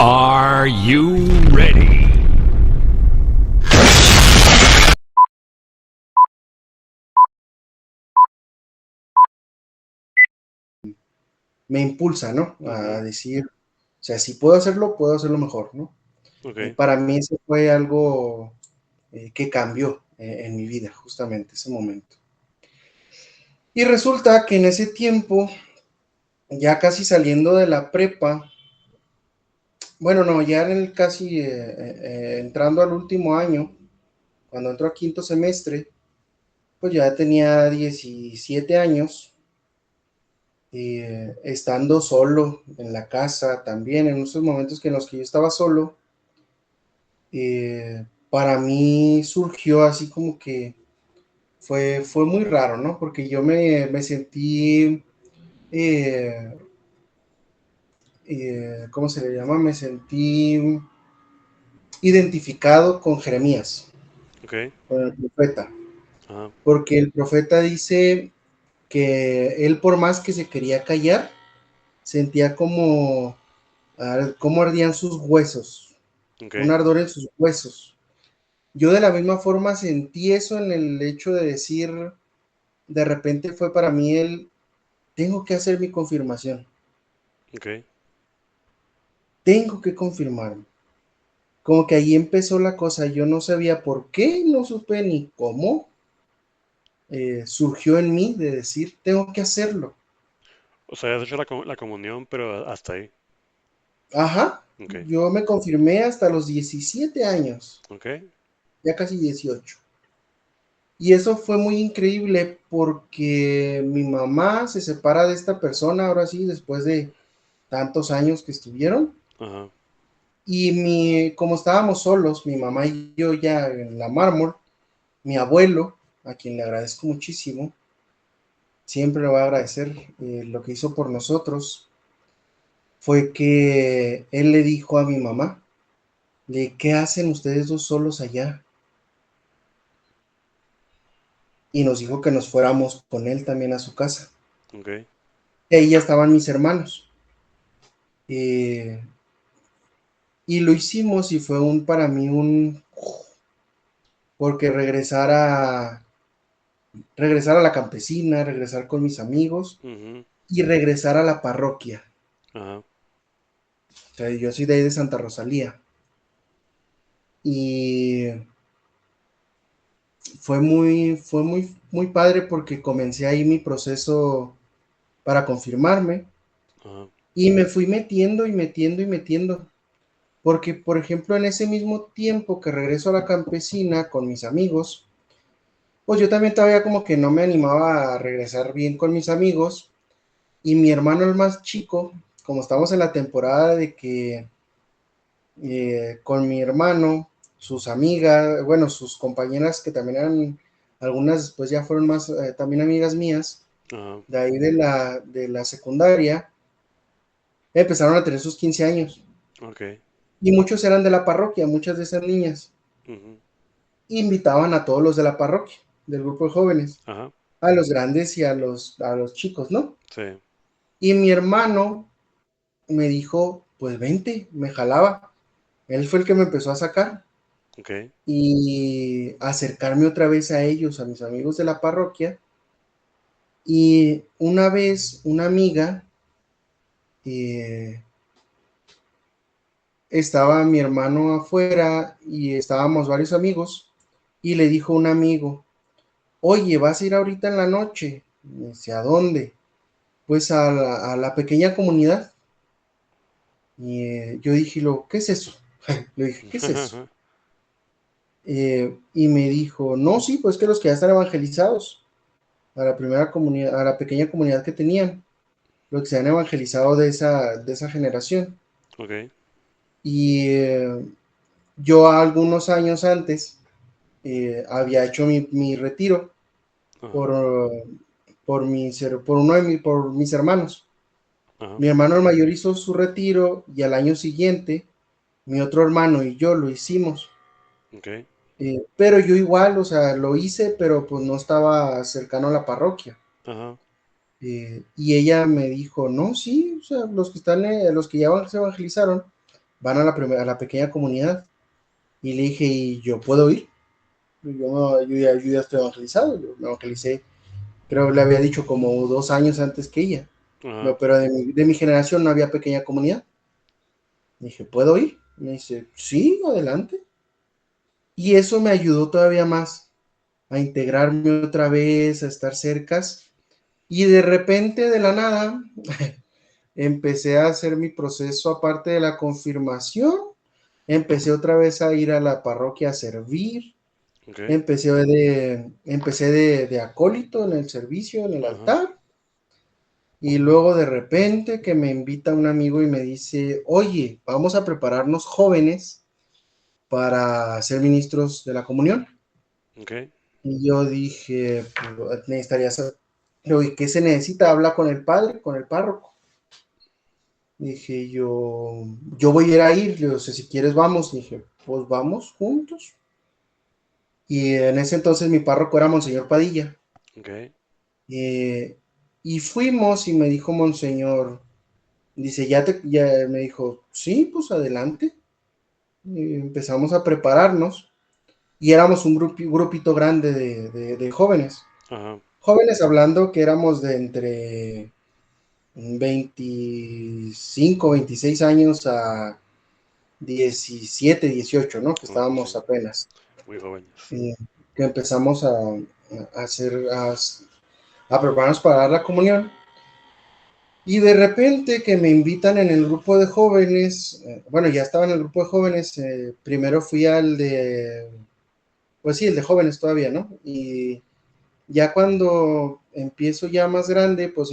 Are you ready? Me impulsa, ¿no? A decir, o sea, si puedo hacerlo mejor, ¿no? Ok. Para mí eso fue algo que cambió en mi vida, justamente ese momento. Y resulta que en ese tiempo, ya casi saliendo de la prepa, bueno, no, ya en el casi entrando al último año, cuando entró a quinto semestre, pues ya tenía 17 años, estando solo en la casa también, en esos momentos que en los que yo estaba solo, para mí surgió así como que fue muy raro, ¿no? Porque yo me sentí, eh, ¿cómo se le llama? Me sentí identificado con Jeremías, Ok. con el profeta, Ajá. porque el profeta dice que él por más que se quería callar, sentía como ardían sus huesos, un Ok. ardor en sus huesos. Yo de la misma forma sentí eso en el hecho de decir, de repente fue para mí tengo que hacer mi confirmación, Ok. tengo que confirmarme. Como que ahí empezó la cosa, yo no sabía por qué, no supe ni cómo, surgió en mí de decir, tengo que hacerlo. O sea, has hecho la comunión, pero hasta ahí. Ajá, Ok. yo me confirmé hasta los 17 años, Ok. ya casi 18. Y eso fue muy increíble porque mi mamá se separa de esta persona, ahora sí, después de tantos años que estuvieron. Ajá. Y como estábamos solos, mi mamá y yo ya en la mármol, mi abuelo, a quien le agradezco muchísimo, siempre le voy a agradecer lo que hizo por nosotros, fue que él le dijo a mi mamá, ¿qué hacen ustedes dos solos allá? Y nos dijo que nos fuéramos con él también a su casa. Ok. Y ahí ya estaban mis hermanos. Eh, y lo hicimos y fue para mí porque regresar a la campesina, regresar con mis amigos Ujú. y regresar a la parroquia. Ajá. O sea, yo soy de ahí de Santa Rosalía. Y fue muy padre porque comencé ahí mi proceso para confirmarme Ajá. y me fui metiendo y metiendo y metiendo. Porque, por ejemplo, en ese mismo tiempo que regreso a la campesina con mis amigos, pues yo también todavía como que no me animaba a regresar bien con mis amigos. Y mi hermano el más chico, como estamos en la temporada de que con mi hermano, sus amigas, bueno, sus compañeras que también eran, algunas después ya fueron más también amigas mías, Ajá. de ahí de la secundaria, empezaron a tener sus 15 años. Ok. Y muchos eran de la parroquia, muchas de esas niñas. Ujú. Invitaban a todos los de la parroquia, del grupo de jóvenes, Ajá. a los grandes y a los chicos, ¿no? Sí. Y mi hermano me dijo, pues vente, me jalaba. Él fue el que me empezó a sacar Ok. y acercarme otra vez a ellos, a mis amigos de la parroquia. Y una vez una amiga, eh, estaba mi hermano afuera y estábamos varios amigos y le dijo un amigo, oye, ¿vas a ir ahorita en la noche? Me dice, ¿a dónde? Pues a la pequeña comunidad. Y yo dije, ¿qué es eso? Le dije, ¿qué es eso? Y me dijo, no, sí, pues que los que ya están evangelizados, a la primera comunidad, a la pequeña comunidad que tenían, los que se han evangelizado de esa generación. Ok. Y yo algunos años antes había hecho mi retiro Ajá. por mis hermanos. Ajá. Mi hermano el mayor hizo su retiro y al año siguiente mi otro hermano y yo lo hicimos. Ok. Pero yo igual, o sea, lo hice, pero pues no estaba cercano a la parroquia. Ajá. Y ella me dijo, no, sí, o sea, los que ya se evangelizaron, van a la pequeña comunidad. Y le dije, ¿y yo puedo ir? Yo ya estoy evangelizado, yo me evangelicé, creo que le había dicho como 2 años antes que ella. Ajá. No, pero de mi generación no había pequeña comunidad. Dije, ¿puedo ir? Me dice, sí, adelante. Y eso me ayudó todavía más a integrarme otra vez, a estar cercas. Y de repente, de la nada, empecé a hacer mi proceso aparte de la confirmación. Empecé otra vez a ir a la parroquia a servir. Ok. Empecé de acólito en el servicio, en el Ajá. altar. Y luego de repente que me invita un amigo y me dice, oye, vamos a prepararnos jóvenes para ser ministros de la comunión. Ok. Y yo dije, pues, necesitaría saber, ¿y qué se necesita? Habla con el padre, con el párroco. Dije yo voy a ir a ir, le digo, si quieres vamos. Dije, pues vamos juntos. Y en ese entonces mi párroco era Monseñor Padilla. Ok. Eh, y fuimos y me dijo Monseñor, dice, ya me dijo, sí, pues adelante. Y empezamos a prepararnos y éramos un grupito grande de jóvenes. Ajá. Jóvenes hablando que éramos de entre 25, 26 años a 17, 18, ¿no? Que Oh, estábamos sí. apenas. Muy jóvenes. eh, que empezamos a prepararnos para dar la comunión. Y de repente que me invitan en el grupo de jóvenes, bueno, ya estaba en el grupo de jóvenes, primero fui pues sí, el de jóvenes todavía, ¿no? Y ya cuando empiezo ya más grande, pues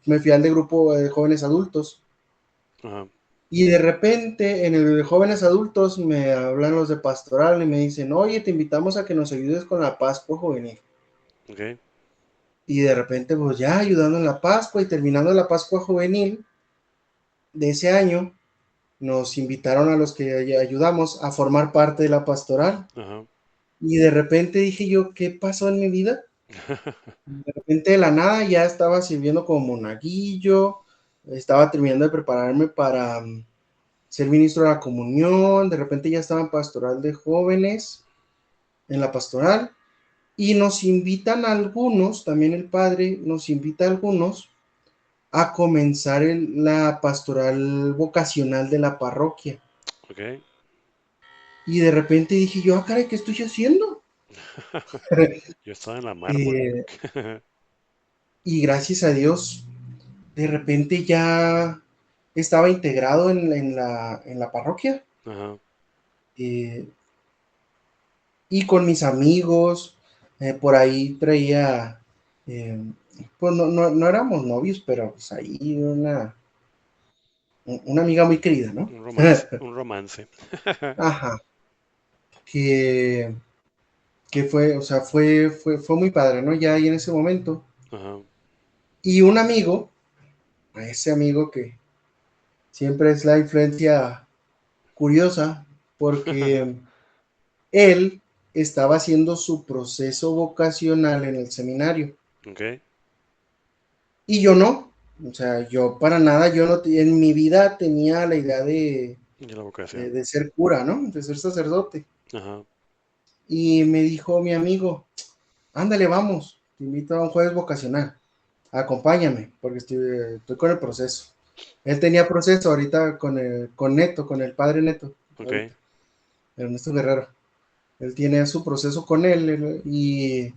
me fui al de grupo de jóvenes adultos. Ajá. Y de repente en el de jóvenes adultos me hablan los de pastoral y me dicen, oye, te invitamos a que nos ayudes con la Pascua juvenil. Ok. Y de repente, pues ya ayudando en la Pascua y terminando la Pascua juvenil de ese año, nos invitaron a los que ayudamos a formar parte de la pastoral. Ajá. Y de repente dije yo, ¿qué pasó en mi vida? De repente de la nada ya estaba sirviendo como monaguillo, estaba terminando de prepararme para ser ministro de la comunión, de repente ya estaba en pastoral de jóvenes, en la pastoral, y nos invitan a algunos, también el padre nos invita a algunos a comenzar la pastoral vocacional de la parroquia. Ok. Y de repente dije yo, caray, ¿qué estoy haciendo? Yo estaba en la mármol. Eh, y gracias a Dios, de repente ya estaba integrado en la parroquia. Ajá. eh, y con mis amigos, por ahí traía, eh, pues no éramos novios, pero pues ahí una amiga muy querida, ¿no? Un romance. Un romance. Ajá, que, que fue, o sea, fue muy padre, ¿no? Ya ahí en ese momento. Ajá. Y un amigo, a ese amigo que siempre es la influencia curiosa, porque él estaba haciendo su proceso vocacional en el seminario Ok. y yo no. O sea, yo para nada, yo no, en mi vida tenía la idea de, Y la de, vocación. de ser cura, ¿no? De ser sacerdote. Ajá. Y me dijo mi amigo, ándale, vamos, te invito a un jueves vocacional, acompáñame, porque estoy con el proceso. Él tenía proceso ahorita con Neto, con el padre Neto, Ok. ahorita, Ernesto Guerrero. Él tiene su proceso con él y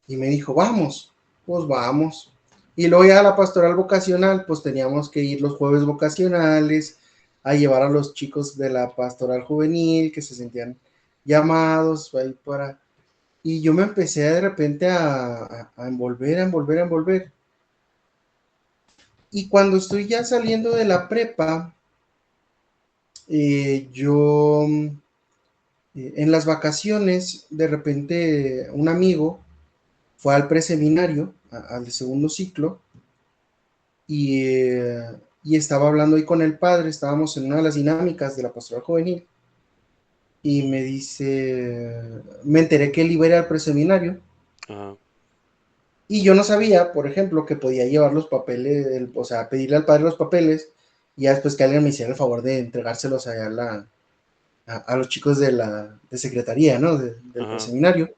me dijo, vamos, pues vamos. Y luego ya a la pastoral vocacional, pues teníamos que ir los jueves vocacionales a llevar a los chicos de la pastoral juvenil que se sentían llamados ahí para... Y yo me empecé de repente a envolver, a envolver, a envolver. Y cuando estoy ya saliendo de la prepa, en las vacaciones, de repente un amigo fue al preseminario, al de segundo ciclo, y estaba hablando ahí con el padre, estábamos en una de las dinámicas de la pastoral juvenil, y me dice, me enteré que él iba a ir al preseminario, Ajá. y yo no sabía, por ejemplo, que podía llevar los papeles, o sea, pedirle al padre los papeles, y ya después que alguien me hiciera el favor de entregárselos allá a los chicos de secretaría, ¿no? Del Ajá. preseminario.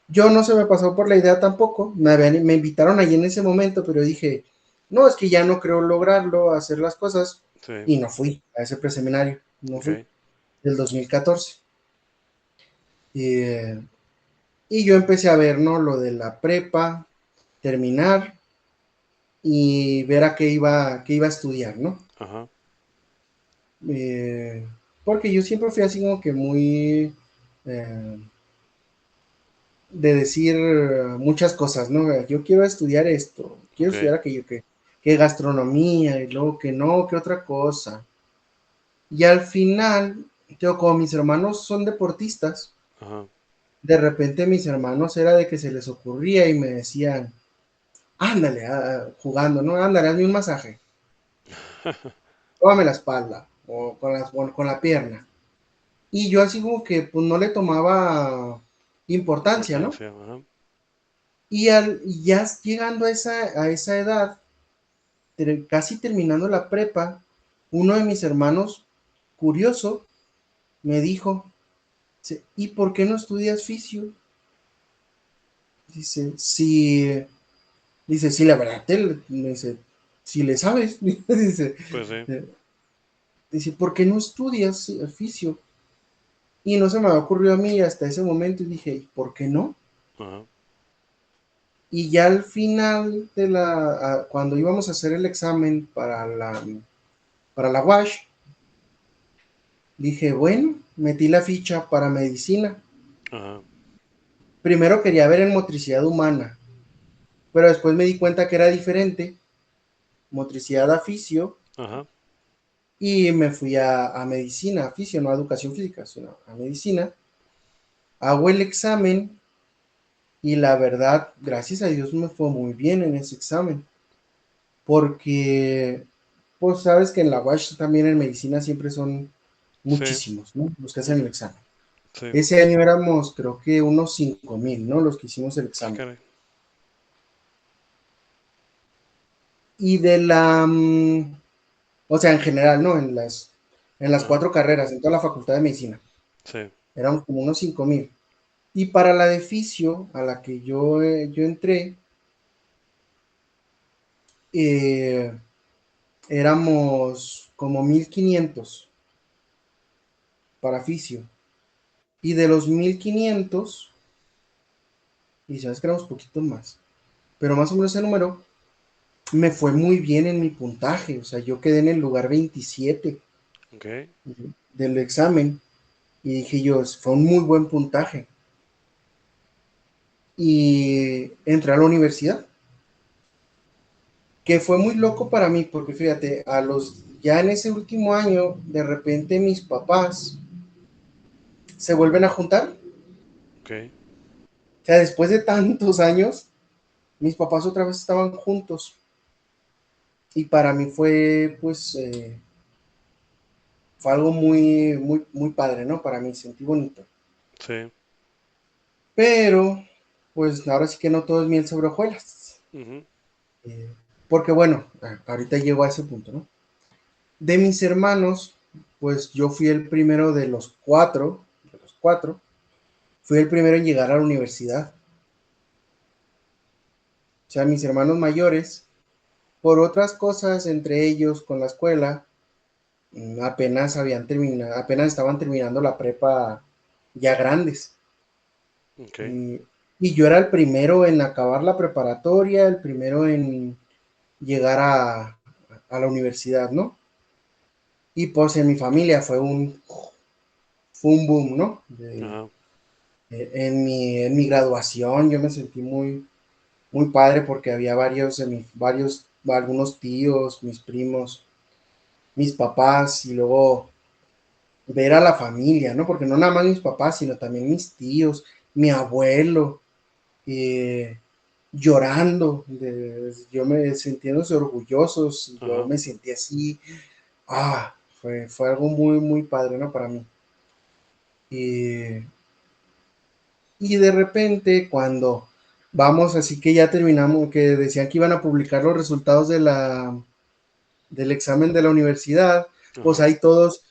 Yo no se me pasó por la idea tampoco, me invitaron allí en ese momento, pero dije, no, es que ya no creo lograrlo, hacer las cosas, Sí. y no fui a ese preseminario, no fui, Ok. del 2014. Eh, y yo empecé a ver, ¿no? Lo de la prepa, terminar y ver a qué iba a estudiar, ¿no? Ajá. Eh, porque yo siempre fui así como que muy de decir muchas cosas, ¿no? Yo quiero estudiar esto, quiero Ok. estudiar aquello, que gastronomía, y luego que no, que otra cosa. Y al final, como mis hermanos son deportistas, Ajá. de repente mis hermanos era de que se les ocurría y me decían, ándale, jugando, ¿no? Ándale, hazme un masaje, tómame la espalda, o con la pierna. Y yo así como que pues no le tomaba importancia, ¿no? Importancia. Ajá. Y ya llegando a esa edad, casi terminando la prepa, uno de mis hermanos, curioso, me dijo, ¿y por qué no estudias fisio? Dice, sí, la verdad, me dice, si le sabes, dice, Pues sí. eh, dice, ¿por qué no estudias fisio? Y no se me había ocurrido a mí hasta ese momento y dije, ¿por qué no? Ajá. Y ya al final cuando íbamos a hacer el examen para la WASH, dije, bueno, metí la ficha para medicina. Ajá. Primero quería ver en motricidad humana, pero después me di cuenta que era diferente, motricidad a fisio, Ajá. y me fui a medicina, a fisio, no a educación física, sino a medicina. Hago el examen y la verdad, gracias a Dios me fue muy bien en ese examen, porque pues sabes que en la UASH también en medicina siempre son Sí. muchísimos, ¿no? Los que hacen el Ujú. examen. Sí. Ese año éramos, creo que unos 5,000, ¿no? Los que hicimos el Ah, examen. caray. Y o sea, en general, ¿no? En las Ajá. 4 carreras, en toda la facultad de medicina. Sí. Éramos como unos 5,000. Y para la de fisio, a la que yo entré, eh, éramos como 1,500 para fisio. Y de los 1,500, y sabes que éramos poquito más, pero más o menos ese número me fue muy bien en mi puntaje. O sea, yo quedé en el lugar 27 Ok. del examen. Y dije yo, fue un muy buen puntaje. Y entré a la universidad, que fue muy loco para mí, porque fíjate, ya en ese último año, de repente mis papás se vuelven a juntar. Ok. O sea, después de tantos años, mis papás otra vez estaban juntos. Y para mí fue algo muy, muy, muy padre, ¿no? Para mí, sentí bonito. Sí. Pero, pues ahora sí que no todo es miel sobre hojuelas. Ujú. Eh, Porque bueno, ahorita llego a ese punto, ¿no? De mis hermanos, pues yo fui el primero de los cuatro, fui el primero en llegar a la universidad. O sea, mis hermanos mayores, por otras cosas, entre ellos con la escuela, apenas estaban terminando la prepa ya grandes. Ok. Y yo era el primero en acabar la preparatoria, el primero en llegar a la universidad, ¿no? Y pues en mi familia fue un boom, ¿no? Ajá. En mi graduación yo me sentí muy, muy padre porque había algunos tíos, mis primos, mis papás, y luego ver a la familia, ¿no? Porque no nada más mis papás, sino también mis tíos, mi abuelo, eh, llorando, yo me sintiéndose orgullosos, yo Ajá. me sentí así, fue algo muy, muy padre, ¿no? Para mí. Y, y de repente, cuando vamos, así que ya terminamos, que decían que iban a publicar los resultados del examen de la universidad, pues Ajá. ahí todos,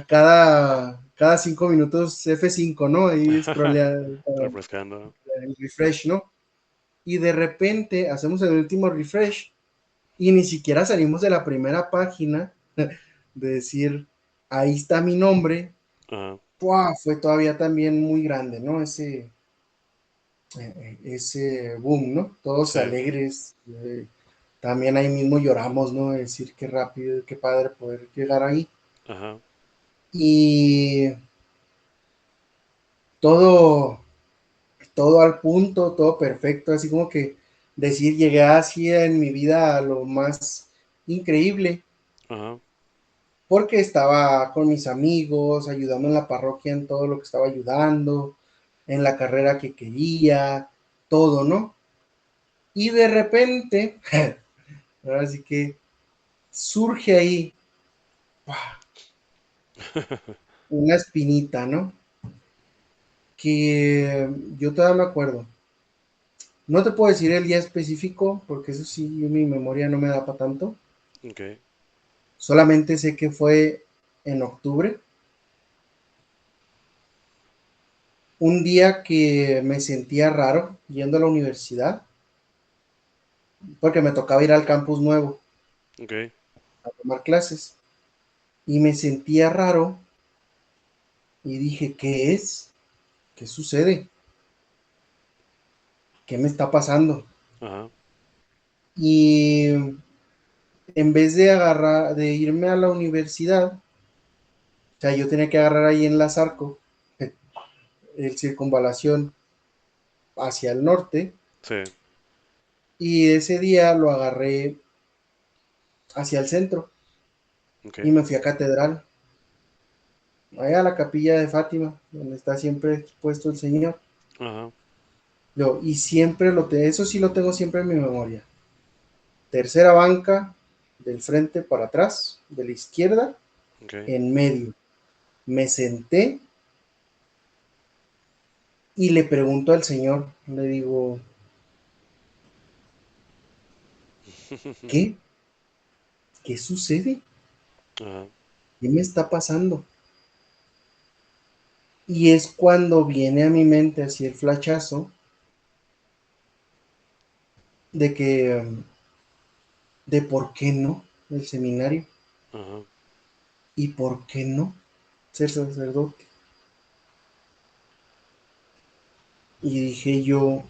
cada 5 minutos F5, ¿no? Ahí scrollea Refrescando. el refresh, ¿no? Y de repente hacemos el último refresh y ni siquiera salimos de la primera página de decir, ahí está mi nombre. Ajá. ¡Pua! Fue todavía también muy grande, ¿no? Ese boom, ¿no? Todos Sí. alegres. También ahí mismo lloramos, ¿no? Decir qué rápido, qué padre poder llegar ahí. Ajá. Y todo, todo al punto, todo perfecto, así como que decir llegué así en mi vida a lo más increíble, Ajá. porque estaba con mis amigos, ayudando en la parroquia en todo lo que estaba ayudando, en la carrera que quería, todo, ¿no? Y de repente, ahora sí que surge ahí una espinita, ¿no? Que yo todavía me acuerdo. No te puedo decir el día específico, porque eso sí, mi memoria no me da para tanto. Ok. Solamente sé que fue en octubre, un día que me sentía raro yendo a la universidad, porque me tocaba ir al campus nuevo Ok. a tomar clases. Y me sentía raro y dije, ¿qué es? ¿Qué sucede? ¿Qué me está pasando? Ajá. Y en vez de irme a la universidad, o sea, yo tenía que agarrar ahí en la Zarco, el circunvalación hacia el norte, Sí. y ese día lo agarré hacia el centro Ok. y me fui a Catedral, allá a la capilla de Fátima, donde está siempre expuesto el Señor. Ajá. Y siempre eso sí lo tengo siempre en mi memoria. Tercera banca, del frente para atrás, de la izquierda, Ok. en medio. Me senté y le pregunto al Señor, le digo, ¿qué? ¿Qué sucede? Ajá. ¿Qué me está pasando? Y es cuando viene a mi mente así el flachazo de que, de por qué no el seminario Ajá. y por qué no ser sacerdote. Y dije yo,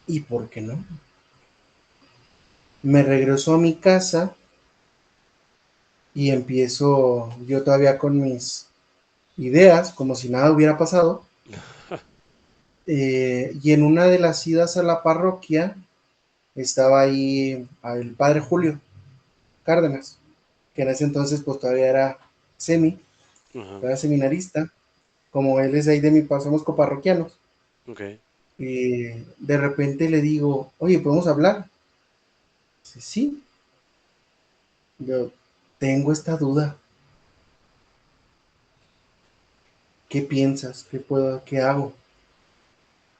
¿y por qué no? Me regreso a mi casa y empiezo yo todavía con mis ideas, como si nada hubiera pasado. Y en una de las idas a la parroquia estaba ahí el padre Julio Cárdenas, que en ese entonces pues todavía era semi, Ajá. era seminarista, como él es de ahí de mi paso, somos coparroquianos. Ok. Y de repente le digo, oye, ¿podemos hablar? Dice, sí, yo tengo esta duda, ¿qué piensas? ¿Qué hago?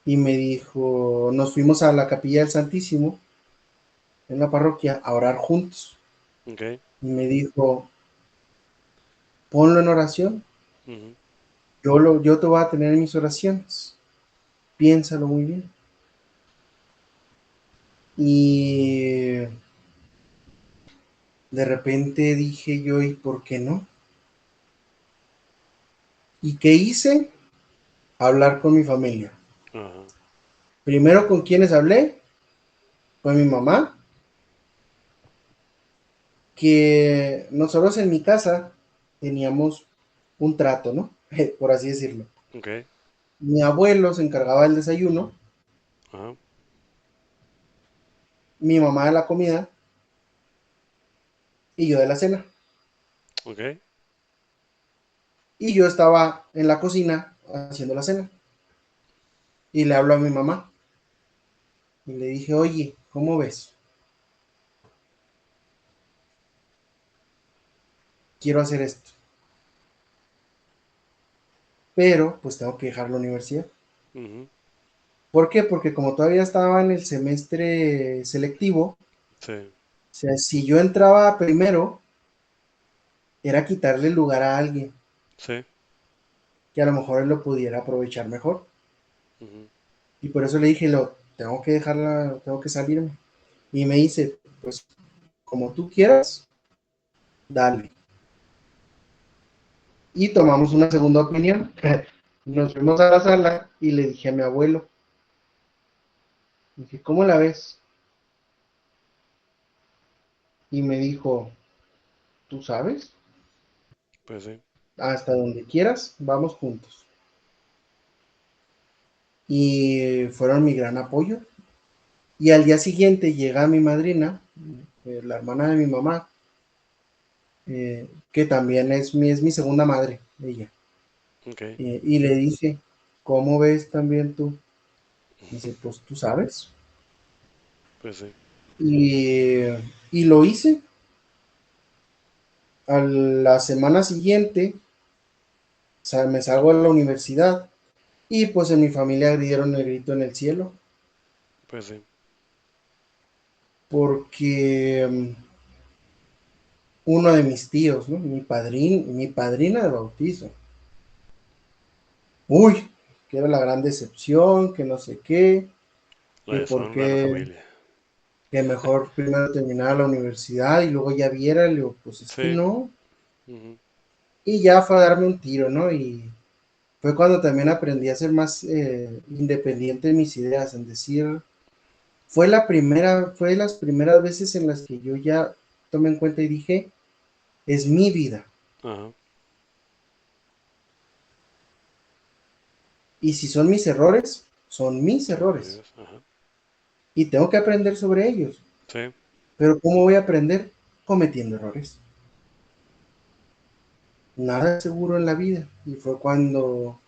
Y me dijo, nos fuimos a la capilla del Santísimo en la parroquia a orar juntos. Ok. Y me dijo, ponlo en oración, Ujú. yo te voy a tener en mis oraciones, piénsalo muy bien. Y de repente dije yo, ¿y por qué no? ¿Y qué hice? Hablar con mi familia. Ajá. Primero con quienes hablé, fue mi mamá, que nosotros en mi casa teníamos un trato, ¿no? Por así decirlo. Ok. Mi abuelo se encargaba del desayuno, Ajá. mi mamá de la comida y yo de la cena. Ok. Y yo estaba en la cocina haciendo la cena. Y le hablo a mi mamá y le dije, oye, ¿cómo ves? Quiero hacer esto. Pero pues tengo que dejar la universidad. Ujú. ¿Por qué? Porque como todavía estaba en el semestre selectivo, Sí. sea, si yo entraba primero, era quitarle el lugar a alguien Sí. que a lo mejor él lo pudiera aprovechar mejor. Ujú. Y por eso le dije, tengo que dejarla, tengo que salirme. Y me dice, pues como tú quieras, dale. Y tomamos una segunda opinión. Nos fuimos a la sala y le dije a mi abuelo, dije, ¿cómo la ves? Y me dijo, ¿tú sabes? Pues sí. Hasta donde quieras, vamos juntos. Y fueron mi gran apoyo. Y al día siguiente llega mi madrina, la hermana de mi mamá, que también es mi segunda madre, ella. Ok. Y le dije, ¿cómo ves también tú? Dice, pues tú sabes. Pues sí. Y, y lo hice. A la semana siguiente, o sea, me salgo de la universidad y pues en mi familia dieron el grito en el cielo Pues sí. porque uno de mis tíos, ¿no? Mi padrina de bautizo. Uy, que era la gran decepción, que no sé qué, La que por deshonra a la qué, familia. que mejor primero terminara la universidad y luego ya viera, le digo, pues es que Sí. no. Ujú. Y ya fue a darme un tiro, ¿no? Y fue cuando también aprendí a ser más independiente en mis ideas, en decir, fue las primeras veces en las que yo ya tomé en cuenta y dije, es mi vida. Ajá. Y si son mis errores, son mis Son errores. tuyos. Ajá. Y tengo que aprender sobre ellos. Sí. Pero ¿cómo voy a aprender? Cometiendo errores. Nada es seguro en la vida. Y fue cuando,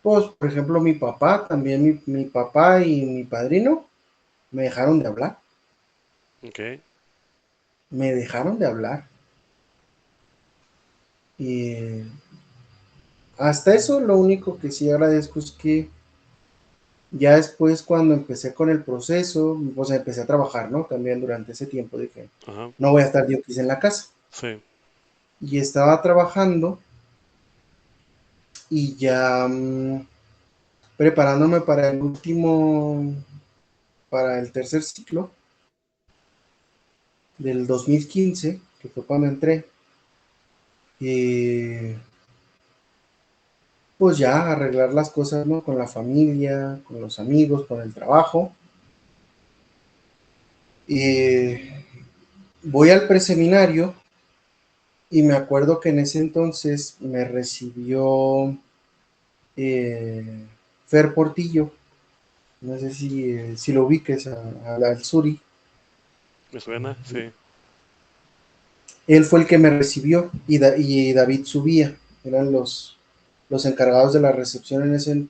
pues, por ejemplo, mi papá, también mi papá y mi padrino, me dejaron de hablar. Ok. Me dejaron de hablar. Y hasta eso, lo único que sí agradezco es que ya después, cuando empecé con el proceso, pues empecé a trabajar, ¿no? También durante ese tiempo dije, Ajá. no voy a estar yo aquí en la casa. Sí. Y estaba trabajando y ya preparándome para el último, para el tercer ciclo del 2015, que fue cuando entré. Y pues ya arreglar las cosas, ¿no? Con la familia, con los amigos, con el trabajo. Y voy al preseminario y me acuerdo que en ese entonces me recibió eh, Fer Portillo, no sé si lo ubiques al Suri. ¿Me suena? Sí. Él fue el que me recibió y David Subía, eran los encargados de la recepción en ese